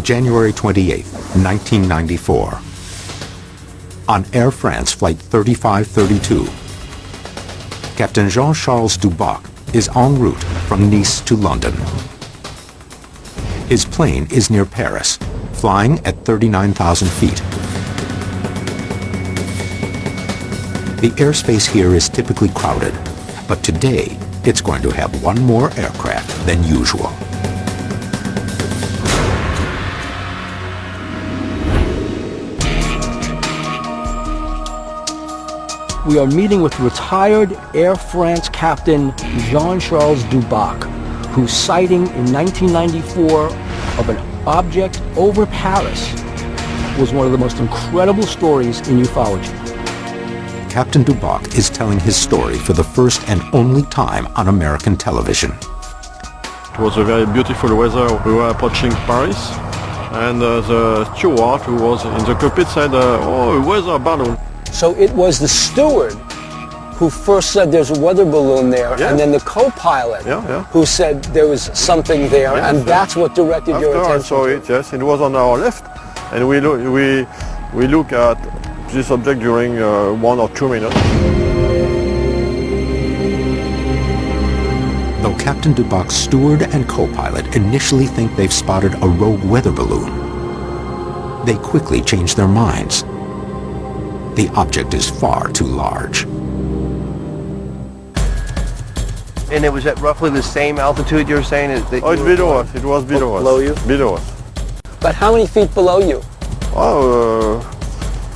January 28, 1994. On Air France Flight 3532, Captain Jean-Charles Duboc is en route from Nice to London. His plane is near Paris, flying at 39,000 feet. The airspace here is typically crowded, but today it's going to have one more aircraft than usual. We are meeting with retired Air France Captain Jean-Charles Duboc, whose sighting in 1994 of an object over Paris was one of the most incredible stories in ufology. Captain Duboc is telling his story for the first and only time on American television. It was a very beautiful weather. We were approaching Paris, and the steward who was in the cockpit said, "Oh, a weather balloon." So it was the steward who first said there's a weather balloon there, Yeah. and then the co-pilot who said there was something there, Yes, and yes. that's what directed your After I attention. saw it, yes, it was on our left, and we look at this object during 1 or 2 minutes. Though Captain Duboc's steward and co-pilot initially think they've spotted a rogue weather balloon, they quickly change their minds. The object is far too large. And it was at roughly the same altitude you're saying? Oh, it's below us. It was below us. Below you? Below us. But how many feet below you? Oh,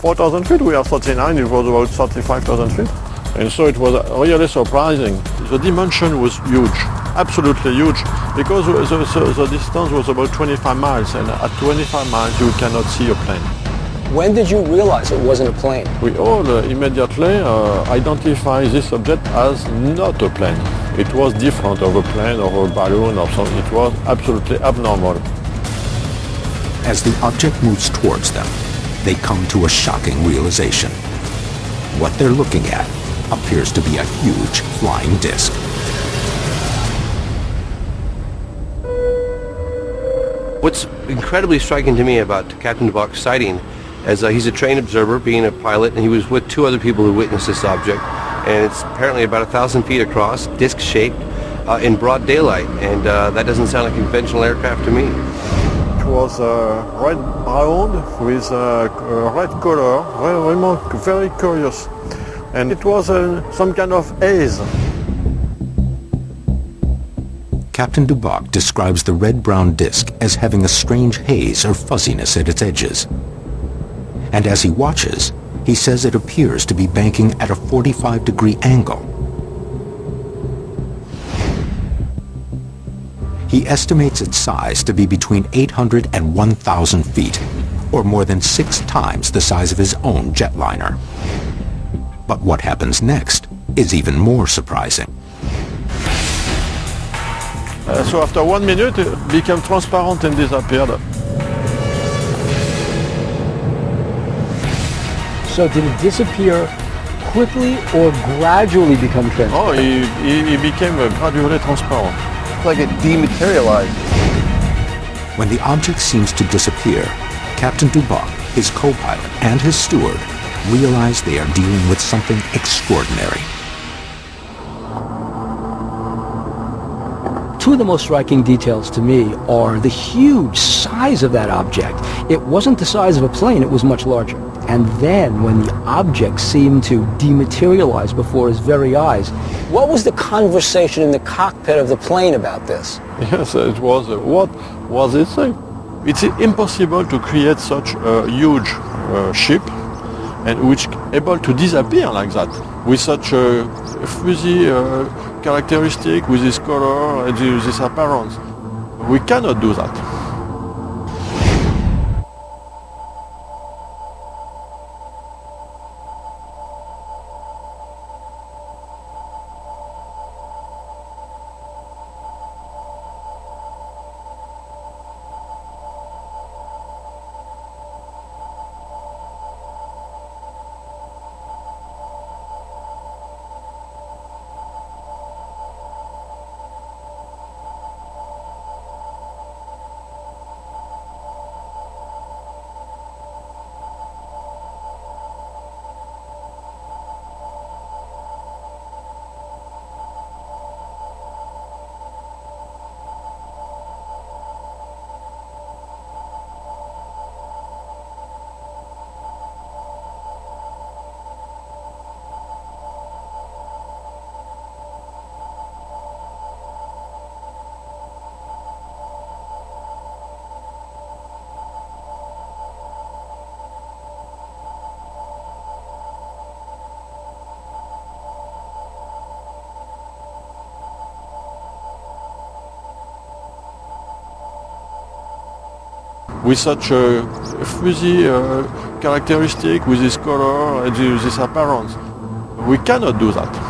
4,000 feet. We are 39. It was about 35,000 feet. And so it was really surprising. The dimension was huge, absolutely huge, because the distance was about 25 miles, and at 25 miles you cannot see a plane. When did you realize it wasn't a plane? We all immediately identify this object as not a plane. It was different of a plane or a balloon or something. It was absolutely abnormal. As the object moves towards them, they come to a shocking realization. What they're looking at appears to be a huge flying disc. What's incredibly striking to me about Captain Duboc's sighting is he's a trained observer, being a pilot, and he was with two other people who witnessed this object. And it's apparently about 1,000 feet across, disc-shaped, in broad daylight. And that doesn't sound like a conventional aircraft to me. It was red-brown with a red color, very curious. And it was some kind of haze. Captain Duboc describes the red-brown disc as having a strange haze or fuzziness at its edges. And as he watches, he says it appears to be banking at a 45-degree angle. He estimates its size to be between 800 and 1,000 feet, or more than 6 times the size of his own jetliner. But what happens next is even more surprising. So after 1 minute, it became transparent and disappeared. So did it disappear quickly or gradually become transparent? Oh, he became gradually transparent. Like it dematerialized. When the object seems to disappear, Captain Duboc, his co-pilot, and his steward realize they are dealing with something extraordinary. Two of the most striking details to me are the huge size of that object. It wasn't the size of a plane, it was much larger. And then when the object seemed to dematerialize before his very eyes, what was the conversation in the cockpit of the plane about this? Yes, it was. What was it saying? It's impossible to create such a huge ship, and which able to disappear like that with such a fuzzy characteristic, with this color and this appearance. We cannot do that. with such a fuzzy characteristic, with this color and this appearance. We cannot do that.